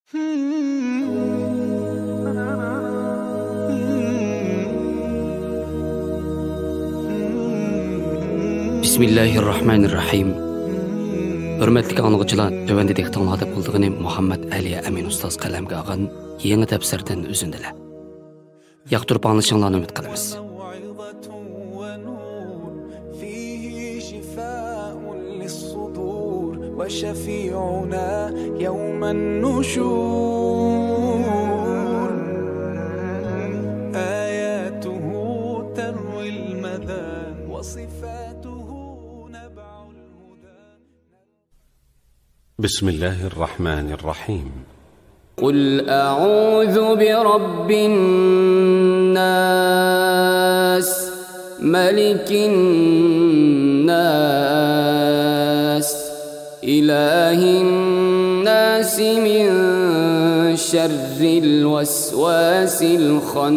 Bismillahirrahmanirrahim. Hürmetli anlıqçılar, tövəndədik tыңladı buldığını Muhammed Ali Əmin Ustaz qalamga alğan yeni təfsirdən üzündülər. Yaqtırıb anlaşılığını ümid qılırıq. وشفيعنا يوم النشور آياته تروي المذان وصفاته نبع الهدى. بسم الله الرحمن الرحيم. قل أعوذ برب الناس ملك الناس إله الناس من شر الوسواس الخناس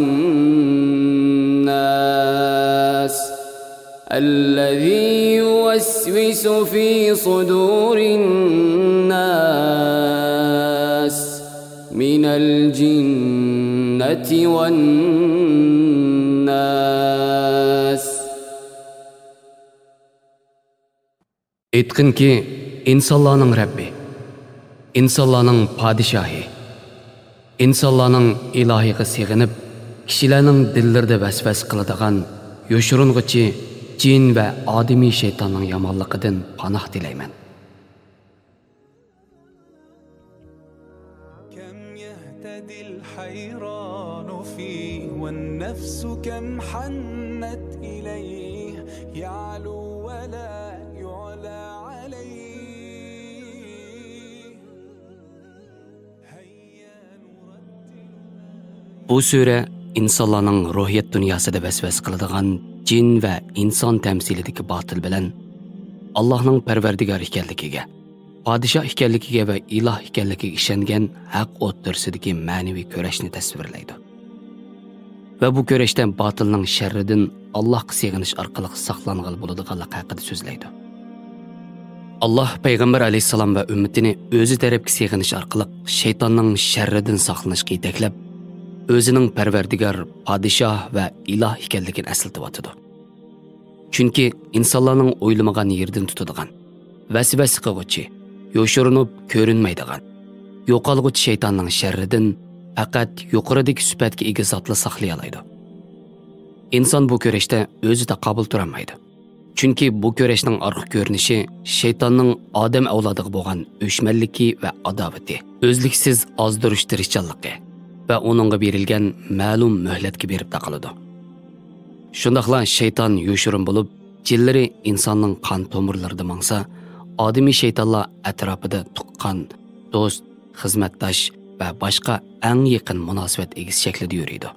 الذي يوسوس في صدور الناس من الجنة والناس. Aytqin ki, İnsanların Rabbi, insanların padişahı, insanların ilahiga sığınıp, kişilerin dillerinde vesves kılıdığan, yoşurunğıcı, cin ve ademi şeytanın yamanlıqıdan panah dileymen. كم يهتدي الحيران فيه والنفس كم حنت إليه يعلو ولا يعلى عليه. Bu sure insanların ruhiyet dünyasında vesves kılıdığan cin ve insan temsilideki batıl bilen Allah'ın perverdigar ikenligiga, padişah ikenligiga ve ilah ikenligiga işengen haq o'ttirsidagi ma'naviy kurashni tasvirlaydi. Ve bu kurashdan batılning sharridan Allohga sig'inish orqali saqlangal bo'ladiganligi haqida so'zlaydi. Allah Peygamber aleyhisselam ve ümmetini özü tarafga sig'inish orqali shaytonning sharridan saqlanishga yetaklab, özünün perverdigar, padişah ve ilah ekanligini eslatib. Çünkü insanların o'ylamagan yerdan tutadigan, vasvas qilguvchi, yo'shirinib ko'rinmaydigan, yo'qolguvchi shaytonning sharridan faqat yuqoridagi sifatga ega zotlar saqlay oladi. İnsan bu kurashda o'zida qabul turolmaydi. Çünkü bu kurashning orqa ko'rinishi shaytonning odam avlodiga bo'lgan o'shmanligi va adovati, o'zliksiz ozdirish tirishchanligi ve onunla berilgen ma'lum mühletki berip taqılıdı. Şundaqla şeytan yoşurun bulup, cilleri insanın kan tomurlarida mangsa, ademi şeytanlar etrafıda tuqqan, dost, xizmatdosh ve başka en yakın münasebet egiz şeklide yürüydü.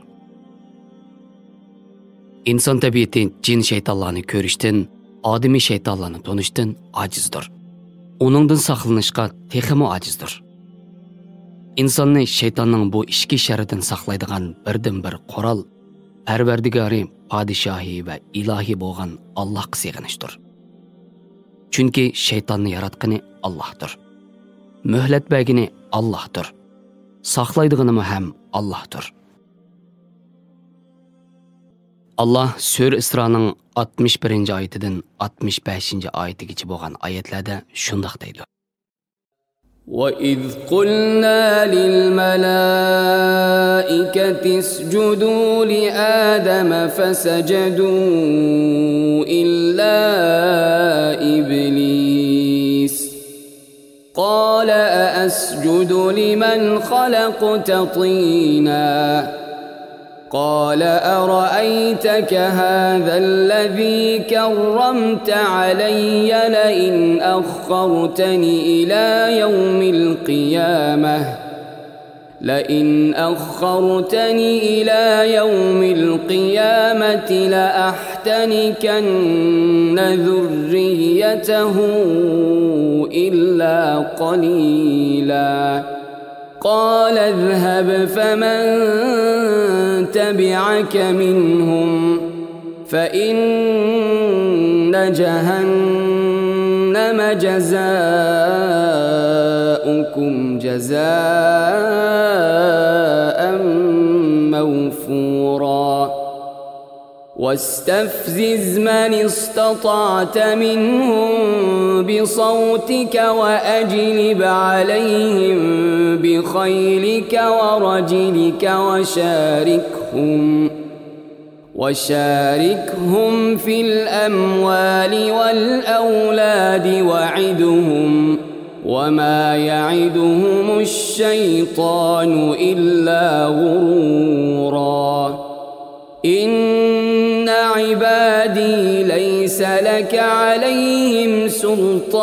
İnsan tabiati cin şeytanlarını körüşten, ademi şeytanlarını tonuştan acizdir. Onundan saqlanışqa teximi acizdir. İnsanni şeytanның bu işki şerridan saqlaydigan birdan-bir qoral, Parvardigori, padişahi ve ilahi bo'lgan Allohga sig'inishdir. Chunki shaytonni yaratqani Allohdir. Mühlet bergini Allohdir. Saqlaydig'ini ham Allohdir. Allah Sura Isroning 61-oyatidan 65-oyatigacha bo'lgan oyatlarda shundoq deydi. وَإِذْ قُلْنَا لِلْمَلَائِكَةِ اسْجُدُوا لِآدَمَ فَسَجَدُوا إِلَّا إِبْلِيسَ قَالَ أَأَسْجُدُ لِمَنْ خَلَقْتَ طِينًا قال أرأيتك هذا الذي كرمت علي لئن أخرتني إلى يوم القيامة لأحتنكن ذريته إلا قليلا. قال اذهب فمن تبعك منهم فإن جهنم جزاؤك جزاكم جزاء موفورا واستفزز من استطعت منهم بصوتك وأجلب عليهم بخيلك ورجلك وشاركهم في الأموال والأولاد وعدهم وما يعدهم الشيطان إلا غرورا إن عبادي ليس لك عليهم سلطان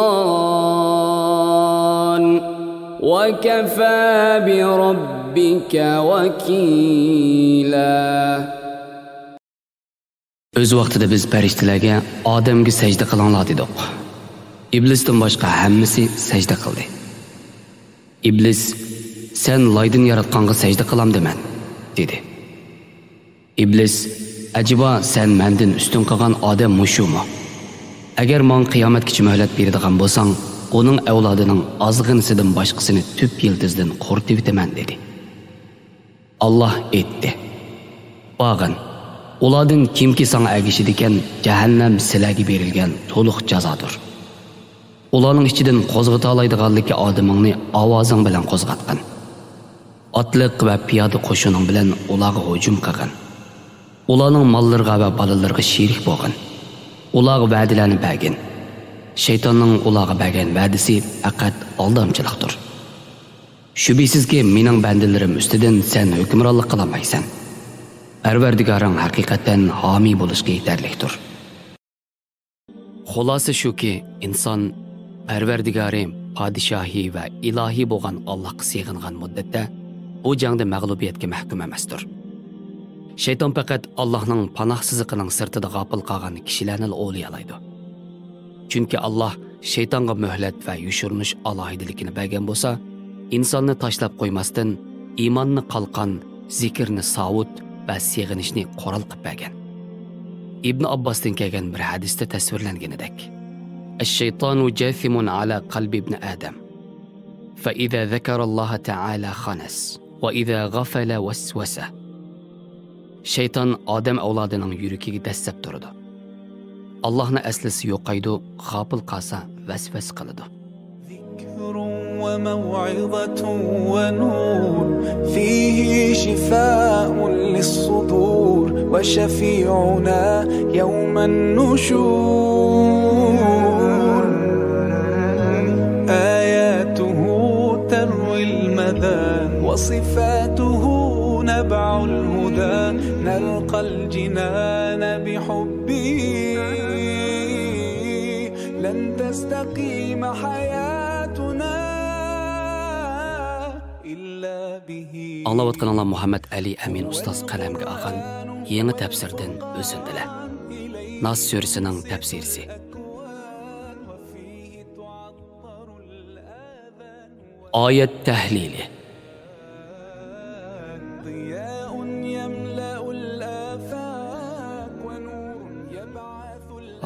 وكفى بربك وكيلا. Öz vaqtida biz farishtalarga odamga sajda qilinglar dedik. İblisdan boshqa hammasi sajda qildi. İblis, sen loydan yaratqanga sajda qilam deman, dedi. İblis, acaba sen mendan ustun qilgan odam mushumi? Agar men qiyomatgacha muhlat beradigan bo'lsang, uning avlodining ozg'inisidan boshqasini tüp yıldızdan qurtib etaman dedi. Allah aytdi: "Bag'in, ulardan kimki sana ergishadigan jahannam sizlarga berilgan to'liq jazodir. Ularning ichidan qo'zg'ata oladiganligi odamingni ovozing bilan qo'zg'atqin. Otliq va piyoda qo'shining bilan ularga hujum qilgin. Ularning mollariga va bolalarga sherik bo'lgin. Ularga va'dalarni bergin. Shaytonning ularga bergan va'dasi faqat aldamchilikdir. Shubhisizki mening bandalarim ustidan sen hukmronlik qilolmaysan. Parvardigoring haqiqatan homiy bo'lishga yetarlikdir." Xulosa shuki, inson Parvardigori, podshohi va ilohiy bo'lgan Allohga sig'ingan muddatda bu jangda mag'lubiyatga mahkum emasdir. Shayton faqat Allohning panohsizligining sirtida g'ofil qolgan kishilarni o'lay oladi. Chunki Alloh shaytonga muhlat va yushurinish alohidaligini bergan bo'lsa, insonni tashlab qo'ymasdan iymonni qalqon, zikrni savut va sig'inishni qoral qilib bergan. İbn Abbas'tan kelgan bir hadisda tasvirlanganidek: "Ash-shaytonu jathimun ala qalbi ibn Adam. Fa idza zakara Alloh ta'ala khanas va idza ghafala waswasa." Shayton odam avlodining yuragiga dastlab turadi. Allohni aslisi yo'qaydi, g'ofil qolsa vasvas qiladi. وموعظة ونور فيه شفاء للصدور وشفيعنا يوم النشور آياته تروي المدان وصفاته نبع الهدى نلقى الجنان بحبه لن تستقيم حياتنا. Anlayotganlar Muhammed Ali Amin ustoz qalamga olgan yangi tafsirdan o'sindilar. Nas surasining tafsirisi. Oyat tahlili.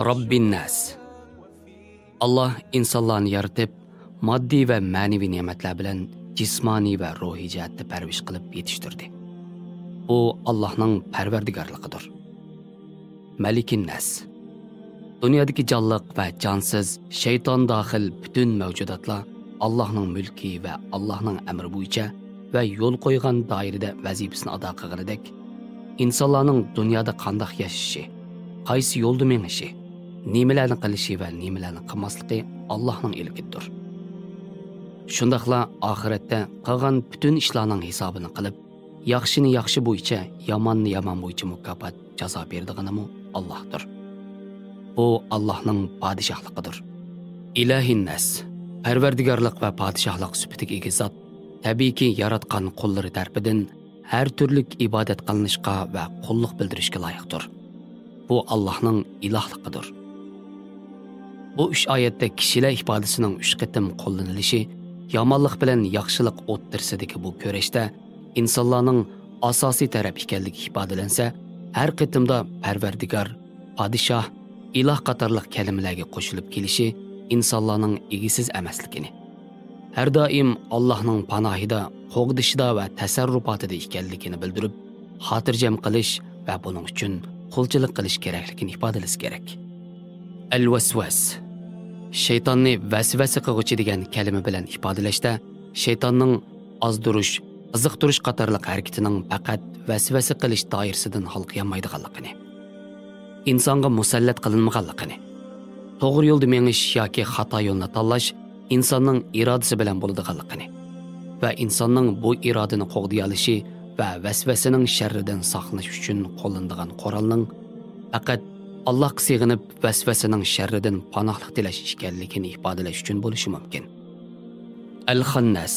Rabbin nas. Allah insonlarni yaratib, moddiy va ma'naviy ne'matlar bilan jismoniy va ruhiy jihatda parvish qilib yetishtirdi. Bu Allohning parvardigorligidir. Malikin nas. Dunyodagi jonliq va jonsiz, shayton dohil butun mavjudotlar Allohning mulki va Allohning amri bo'yicha va yo'l qo'ygan doirada vazifasini ado qilganidek, insonlarning dunyoda qanday yashashi, qaysi yo'lda menishi, nimalarni qilishi va nimalarni qilmasligi Allohning ilkidir. Shundaqla oxiratda qilgan butun ishlarning hisobini qilib, yaxshini yaxshi bo'yicha, yomonni yomon bo'yicha mukofot jazo beradiganimi Allohdir. Bu Allohning podshohligidir. Ilahin nas, parvardigorlik va podshohlik sifatiga ega zot, tabiiyki yaratgan qullari tarafidan har turli ibodat qilinishga va qulluq bildirishga loyiqdir. Bu Allohning ilohligidir. Bu 3 oyatda kishilar ifodasining 3 qatim qo'llanilishi, yomonlik bilan yaxshilik o'ttirsidagi bu kurashda insonlarning asosiy taraf ekanligi ifodalansa, har qatimda Parvardigor, podshoh, iloh qatorliq kalimalarga qo'shilib kelishi insonlarning egisiz emasligini, har doim Allohning panohida, qo'g'dishida va tasarrufotida ekanligini bildirib, xotirjam qilish va buning uchun qo'lchilik qilish kerakligini ifodalash kerak. Al-vaswas. Shaytonni vasvasa qiluvchi degan kalima bilan ifodalashda, shaytonning ozdirish, qiziqtirish qatorliq harakatining faqat vasvasa qilish doirasidan xalqiyolmaydiganligini, insonga musallat qilinmaganligini, to'g'ri yo'lda mengish yoki xato yo'lni tanlash insonning irodasi bilan bo'ladiganligini va insonning bu irodani qo'g'day olishi va vasvasaning sharridan saqlanish uchun qo'llanadigan qurolning faqat Allohga sig'inib vasvasaning sharridan panohlik tilash ekanligini ifodalash uchun bo'lishi mumkin. Al-Xannas.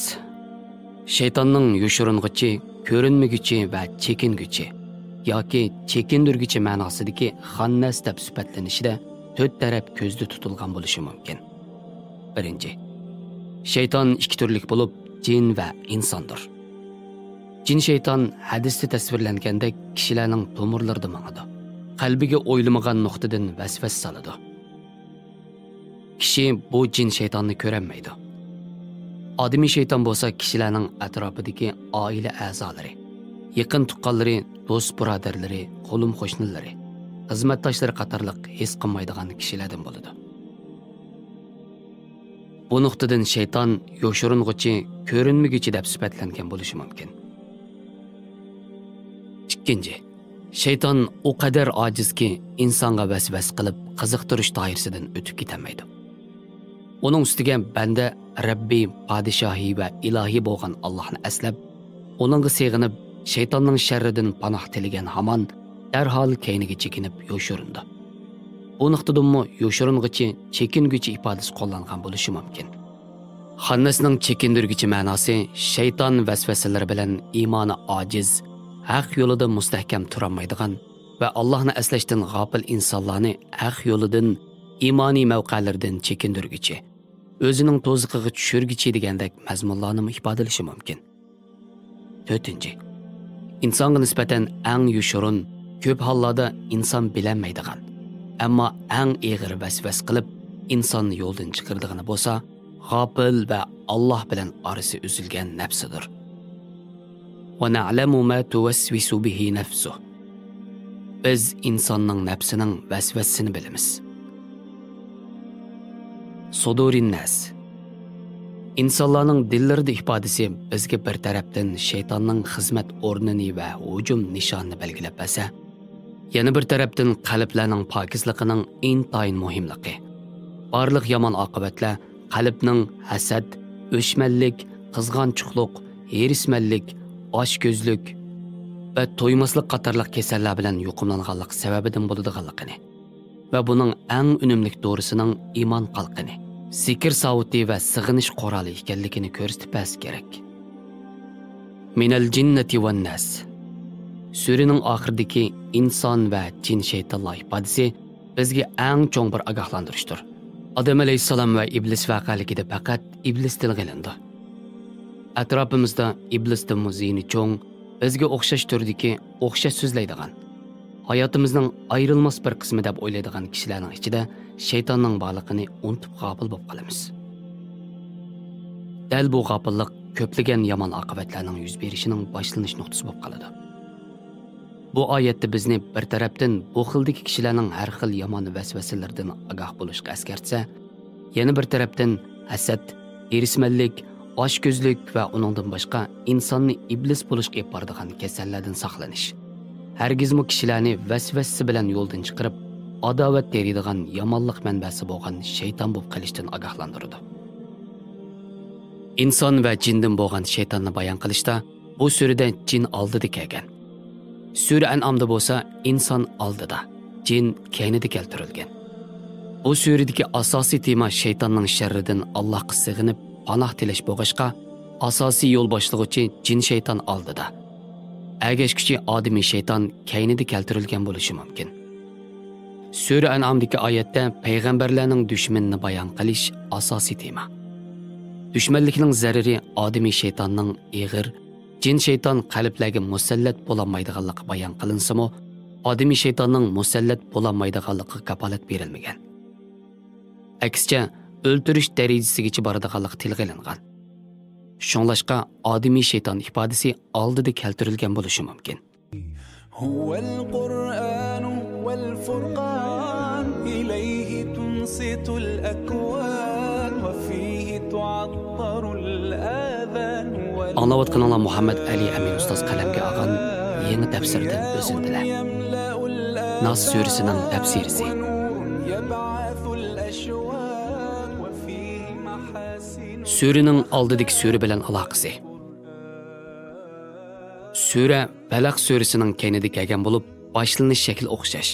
Shaytonning yoshiring'ichi, ko'rinmaguchi va chekinguchi yoki chekindirguchi ma'nosidagi xannas deb sifatlanishida 4 taraf ko'zda tutilgan bo'lishi mumkin. Birinchi, shayton ikki turlik bo'lib, jin va insondir. Jin shayton hadisda tasvirlangandek kishilarning tomirlarida mangadi. Qalbiga o'ylamagan nuqtadan vasvas soladi. Kishi bu jin shaytonni ko'rolmaydi. Odamiy shayton bo'lsa kishilarning atrofidagi oila a'zolari, yaqin tuqqanlari, do'st birodarlari, qo'lim qo'shnilari, xizmatdoshlari qatorliq his qilmaydigan kishilardan bo'ladi. Bu nuqtadan shayton yoshiring'ichi, ko'rinmaguchi deb sifatlangan bo'lishi mumkin. Ikkinchi, shayton o qadar ojizki, insonga vasvas qilib, qiziqtirish doirasidan o'tib ketolmaydi. Uning ustiga banda Rabbi, podshohi va ilohiy bo'lgan Allohni aslab, uningga sig'inib, shaytonning sharridan panoh tilagan hamon darhol keyniga chekinib yoshirindi. Bu nuqtadanmi yoshiring'ichi, chekinguchi ifodasi qo'llangan bo'lishi mumkin. Xannasning chekindirguchi ma'nosi shayton vasvasalari bilan iymoni ojiz, haq yo'lida mustahkam turolmaydigan va Allohni aslashdan g'ofil insonlarni haq yo'lidan, iymoniy mavqelardan chekindirguchi, o'zining to'ziqiga tushirguchi degandek mazmunlarni ifodalashi mumkin. 4. Insonga nisbatan eng yoshirin, ko'p hollarda inson bilinmaydigan, ammo eng og'ir vasvas qilib insonni yo'ldan chiqardigani bo'lsa, g'ofil va Alloh bilan orasi uzilgan nafsidir. Va na'lamu ma tuwaswisu bihi nafsuh. Biz insonning nafsining vasvasini bilamiz. Sudurin nas. İnsanlarning dillarida ifodasi bizga bir tarafdan shaytonning xizmat o'rnini va hujum nishonini belgilab bersa, yana bir tarafdan qalblarning pokizligining intayin muhimligi. Barliq yomon oqibatlar qalbning hasad, o'shmanlik, qizg'anchiqlik, herismanlik, ochko'zlik va to'ymaslik qatorliq kasallar bilan yuqumlanganlik sababidan bo'ladiganligini va buning eng unumli dorisining iymon qalqini, zikr savuti va sig'inish quroli ekanligini ko'rsatib bas kerak. Minal jinnati wan nas. Suraning oxiridagi inson va jin shaytonlar ifodasi bizga eng cho'ng bir ogohlantirishdir. Odam alayhissalom va iblis vaqaligida faqat iblis tilg'ilindi. Atrofimizda iblisning muzini cho'ng, bizga o'xshash turdagi, o'xshash so'zlaydigan, hayotimizning ayrilmas bir qismi deb o'ylaydigan kishilarning ichida shaytonning borligini unutib g'ofil bo'lib qolamiz. Dal bu g'ofillik ko'plagan yomon oqibatlarning yuz berishining boshlanish nuqtasi bo'lib qoladi. Bu oyatda bizni bir tarafdan bu xildagi kishilarning har xil yomon vasvasalardan ogoh bo'lishga eskartsa, yana bir tarafdan hasad, erismanlik, ochko'zlik va uningdan boshqa insonni iblis bo'lishga olib boradigan kasallardan saqlanish. Hargizmi kishilarni vasvasasi bilan yo'ldan chiqarib, adovat teriydigan yomonlik manbasi bo'lgan shayton bo'lib qolishdan ogohlantirdi. Inson va jindan bo'lgan shaytonni bayon qilishda bu surada jin oldida kelgan. Sura An'amda bo'lsa inson oldida, jin keynida keltirilgan. Bu suradagi asosiy tema shaytonning sharridan Allohga sig'inib panoh tilash bo'lg'ishqa, asosiy yo'l boshlig'uchi jin shayton oldida. Agashkuchi odamiy shayton keynida keltirilgan bo'lishi mumkin. Sura An'amdagi oyatda payg'ambarlarning dushmanini bayon qilish asosiy tema. Dushmanlikning zarari odamiy shaytonning eg'ir, jin shayton qalblarga musallat bo'lolmaydiganligi bayon qilinsa-mu, odamiy shaytonning musallat bo'lolmaydiganligi kafolat berilmagan. Aksicha o'ltirish darajasigacha boradiganligi tilga olingan. Şunlaşqa adimi şeytan ifadesi aldıda keltirilgan bo'lishi mumkin. هو القرآن والفرقان إليه تنصت الأكوان وفيه تعطر الآذان Anlayotganlar Muhammed Ali Amin Ustoz qalamga olgan yangi tafsirdan o'zindilar. Nas surasining tafsirisi. Suraning oldidagi sura bilan aloqasi. Sura Balaq surasining kaynida kelgan bo'lib, boshlanish shakli o'xshash.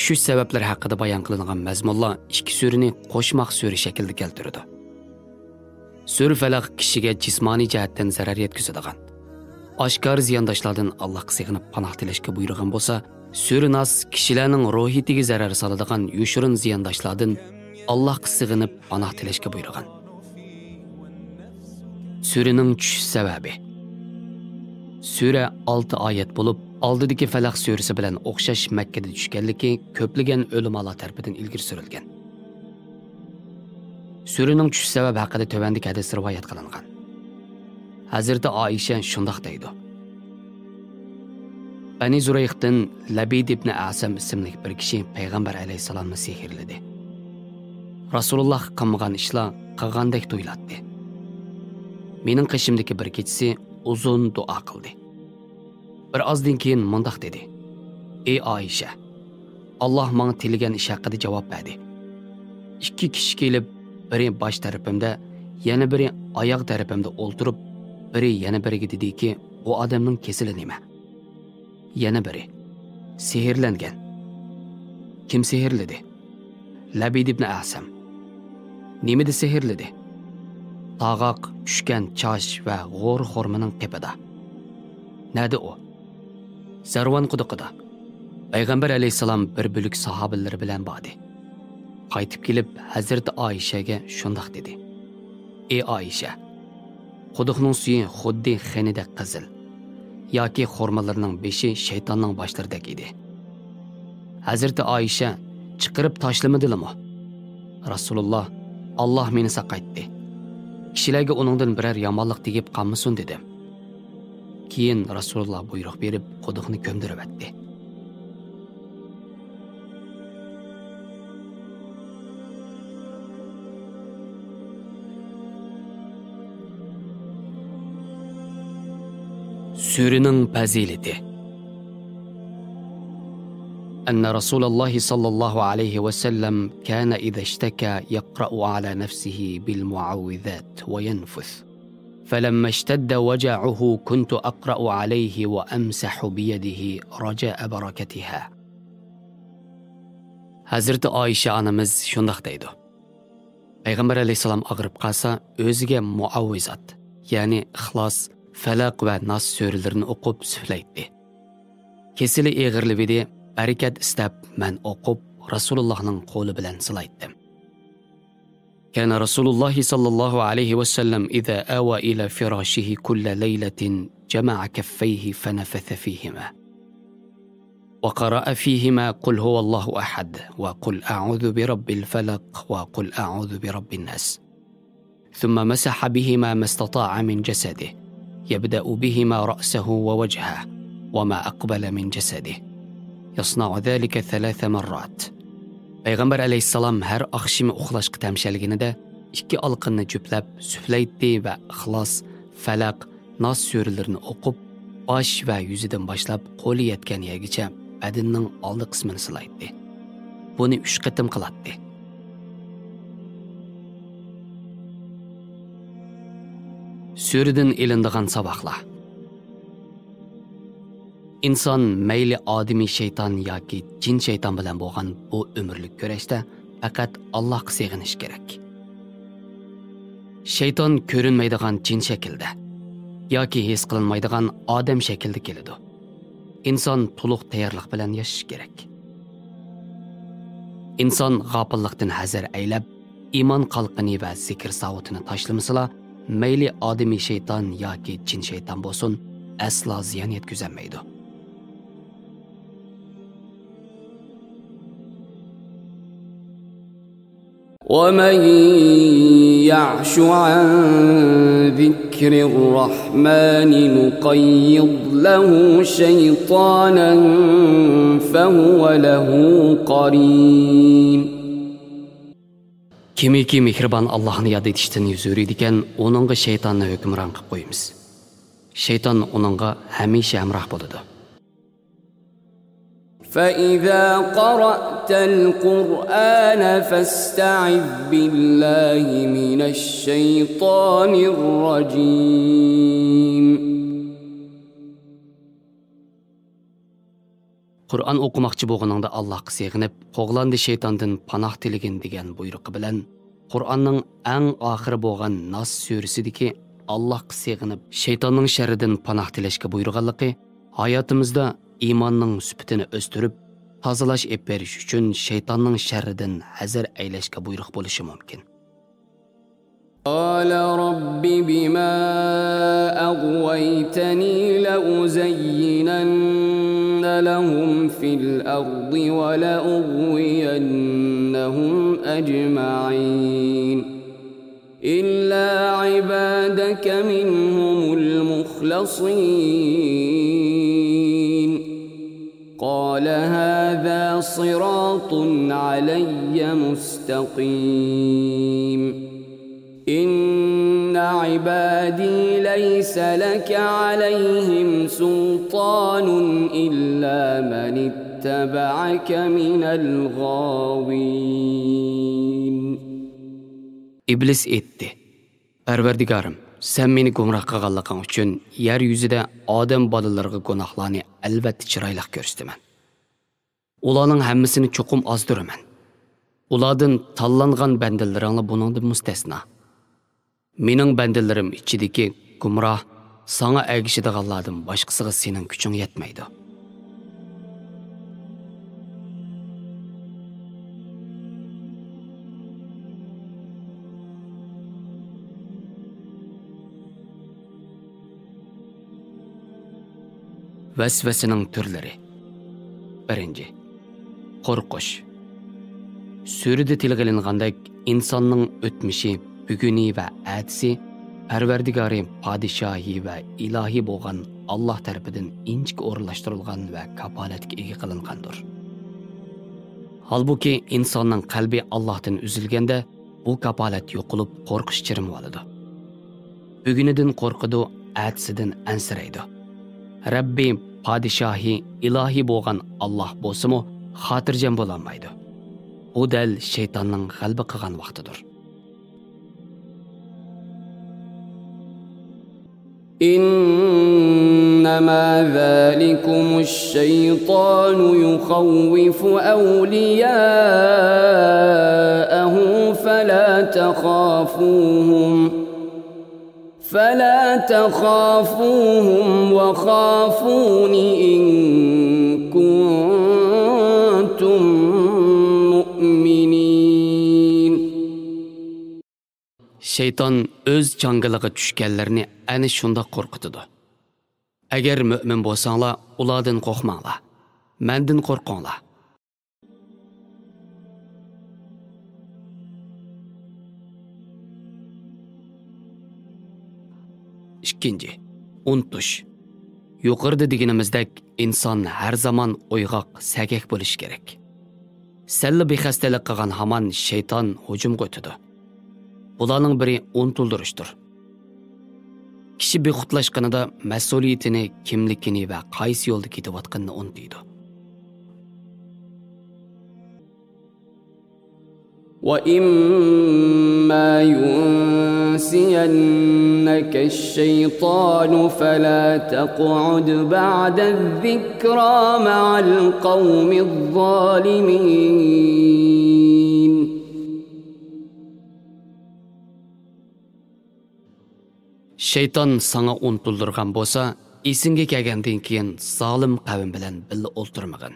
Shu sabablar haqida bayon qilingan mazmunlar ikki surani qo'shmoq sura shaklida keltirdi. Sura Falaq kishiga jismoniy jihatdan zarar yetkazadigan, oshkor ziyondoshlardan Allohga sig'inib panoh tilashga buyurgan bo'lsa, Sura Nas kishilarning ruhiyatiga zarar soladigan yushurin ziyondoshlardan Allohga sig'inib panoh tilashga buyurgan. Suraning tushish sababi. Sura 6 oyat bo'lib, oldidagi Falaq surasi bilan o'xshash Makkada tushganligi ko'plagan ulamolar tarafidan ilgari surilgan. Suraning tushish sababi haqida tövandagi hadis rivoyat qilingan. Hazrati Oisha shundoq deydi. Bani Zurayqdan Labid ibn Asam ismli bir kishi payg'ambar alayhisalomni sehrladi. Rasululloh qilmagan ishlar qilgandek tuyulatdi. Mening qishimdagi bir kechasi uzun duo qildi. Bir ozdan keyin mundoq dedi. Ey Oisha, Alloh menga tilgan ish haqida javob berdi. Ikki kishi kelib, biri bosh tarafimda, yana biri oyoq tarafimda o'ltirib, biri yana biriga dediki, bu odamning kesili nima? Yana biri sehrlangan. Kim sehrladi? Labid ibn Asam. Nimada sehrladi? Tağaq, tushgan chosh va g'o'r xormaning qepida. Nada u? Zarvan quduqida. Payg'ambar alayhisalom bir bo'lak sahobalari bilan bordi. Qaytib kelib Hazrati Oishaga shundoq dedi. Ey Oisha, quduqning suyi xuddi xenida qizil yoki xormalarning beshi shaytonning boshlaridek edi. Hazrati Oisha chiqarib tashlamadimi? Rasululloh, Alloh meni saqaytdi. Kishilarga uningdan biror yomonlik tegib qolmasin dedim. Keyin Rasululloh buyruq berib quduqni ko'mdirib o'tdi. Suraning fazilati. أن رسول الله صلى الله عليه وسلم كان إذا اشتكى يقرأ على نفسه بالمعوذات وينفث، فلما اشتد وجعه كنت أقرأ عليه وأمسح بيده رجاء بركتها. Hazreti Oisha anamiz shundoq deydi. Payg'ambar alayhisalom og'rib qolsa, o'ziga muavvizat, ya'ni Ixlos, Falaq va Nas suralarini o'qib suflaydi. Kesili eg'irlividi barakat istab men o'qib Rasulullohning qo'li bilan silaydim. كان رسول الله صلى الله عليه وسلم إذا آوى إلى فراشه كل ليلة جمع كفيه فنفث فيهما وقرأ فيهما قل هو الله أحد وقل أعوذ برب الفلق وقل أعوذ برب الناس، ثم مسح بهما ما استطاع من جسده، يبدأ بهما رأسه ووجهه وما أقبل من جسده، يصنع ذلك 3 مرات. Payg'ambar alayhissalom har oqshimi uxlashga tamshalganida ikki olqinni juplab suflaydi va Ixlos, Falaq, Nas suralarini o'qib, bosh va yuzidan boshlab qo'li yetgan yergacha badanining oldi qismini silaydi. Buni 3 qatim qiladi. Suradan ilindigan saboqlar. İnson mayli odimiy shayton yoki jin shayton bilan bo'lgan bu umrlik kurashda faqat Allohga sig'inish kerak. Shayton ko'rinmaydigan jin shaklda yoki his qilinmaydigan odam shaklda keladi. İnson to'liq tayyorlik bilan yashash kerak. İnson g'ofillikdan hazar aylab, iymon qalqini va zikr savotini tashlamasala, mayli odimiy shayton yoki jin shayton bo'lsin, aslo ziyon yetkazmaydi. ومن يعش عن ذكر الرحمن نقيض له شيطانا فهو له قرين. Kimiki mehribon Allohni yod etishdan yuz o'riydigan, uningga shaytonni hukmron qilib qo'yamiz. Shayton uningga hamisha hamroh bo'ladi. فإذا قرأت القرآن فاستعذ بالله من الشيطان الرجيم. Qur'on o'qimoqchi bo'lganingda Allohga sig'inib, qo'g'landi shaytondan panoh tiligin degan buyruqi bilan Qur'onning eng oxiri bo'lgan Nas surasidagi Allohga sig'inib, shaytonning sharridan panoh tilashga buyurganligi hayotimizda iymonning sifatini o'stirib, tozalash berish uchun shaytonning sharridan hazar aylashga buyruq bo'lishi mumkin. قال رب بما أغويتني لأزينن لهم في الأرض ولأغوينهم أجمعين إلا عبادك منهم المخلصين. قال هذا صراط علي مستقيم. إن عبادي ليس لك عليهم سلطان إلا من اتبعك من الغاوين. İblis etdi. Parvardigorim, sen meni gumroh qilganliging uchun yer yuzida odam bolalarga gunohlarni albatta chiroyli ko'rsataman. Ularning hammasini cho'qim ozdiraman. Ulardan tanlangan bandalaringlar buningdan mustasno. Mening bandalarim ichidagi gumroh, sana ergishadiganlardan boshqasiga sening kuching yetmaydi. Vesvesening türleri. 1. Qo'rqish. Surada tilga ilingandek insonning o'tmishi, buguni va atisi Parvardigori, podshohi va ilohiy bo'lgan Alloh tarafidan inchki o'rinlashtirilgan va kapolatga ega qilingandir. Halbuki insonning qalbi Allohdan uzilganda bu kapolat yo'qolib qo'rqish chirim oladi. Bugunidan qo'rqidi, atisidan ansiraydi. Rabbi, podshohi, ilohiy bo'lgan Alloh bo'lsa-mu, xotirjam bo'lolmaydi. Bu dal shaytonning g'alaba qilgan vaqtidir. إنما ذلكم الشيطان يخوف أولياءه فلا تخافوهم وخافون إن كنتم مؤمنين. Şeytan öz çangılığı düşkənlərini əni şunda qorxutudu. Əgər mümin bolsanlar, ulardan qorxmanglar. Məndən qorxunglar. İkinci, unutish. Yuqorida deganimizdek, inson har zaman o'yg'oq, sagak bo'lish kerak. Salla bexastalik qilgan hamon shayton hujumga o'tadi. Bularning biri unutildirishdir. Kishi bexutlashganida mas'uliyatini, kimligini va qaysi yo'lda ketayotganini unutadi. وَإِمَّا يُنْسِيَنَّكَ الشَّيْطَانُ فَلَا تَقْعُدْ بَعْدَ الذِّكْرَى مَعَ الْقَوْمِ الظَّالِمِينَ. Şeytan sana unutuldurgan bolsa, esingga kelgandan keyin zolim qavm bilan birga o'ltirmagin.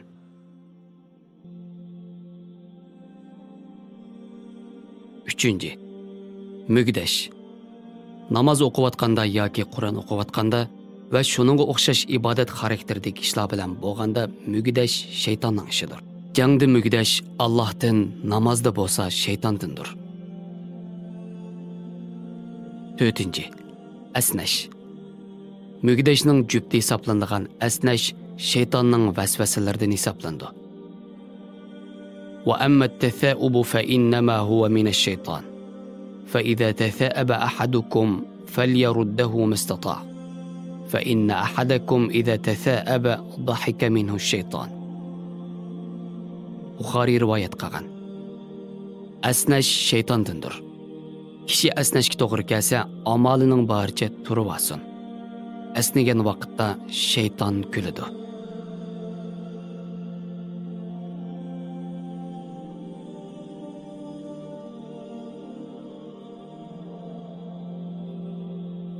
3. Mügdeş. Namaz o'qiyotganda yoki Qur'on o'qiyotganda va shuningga o'xshash ibodat xarakterdagi ishlar bilan bo'lganda mügdeş shaytonning ishidir. Jangda mügdeş Allohdan, namozda bo'lsa shaytondandir. 4. Əsnəş. Mügdəşning cübdi hesablanğan əsnəş şeytanның vəsvəsələrindən hesablandı. Və əmmə təthəubu fə innəmə huvə minəş-şeytan. فإذا تثاءب أحدكم فليرده ما استطاع فإن أحدكم إذا تثاءب ضحك منه الشيطان. Buxari rivoyat qilgan. Asnash shaytondandir. Kishi asnashga to'g'ri kelsa, amalining baricha turib olsin. Asnagan vaqtda shayton kuladi.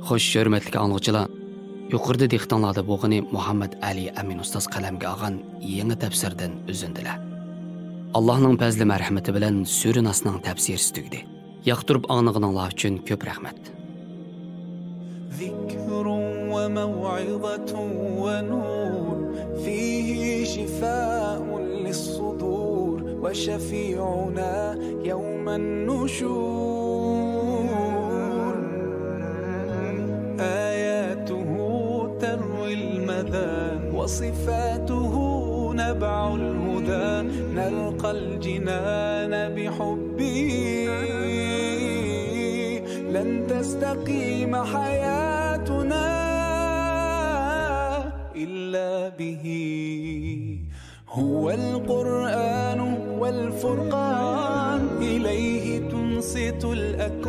Xo'sh, hurmatli anglag'uchilar, yuqorida dehqonlarda bo'lgani Muhammad Ali Amin ustoz qalamga olgan yangi tafsirdan o'zindilar. Allohning fazli marhamati bilan sura Nasning tafsiri tugdi. Yoqtirib anglag'anlar uchun ko'p rahmat. Zikrun va maw'izatun va nur fihi shifaa'un lis-sudur va shafi'una yawman nushur. Ayatuhu tarwi al-madan wa sifatuhu نبع الهدى نلقى الجنان بحبه لن تستقيم حياتنا إلا به هو القرآن والفرقان إليه تنصت الأكوان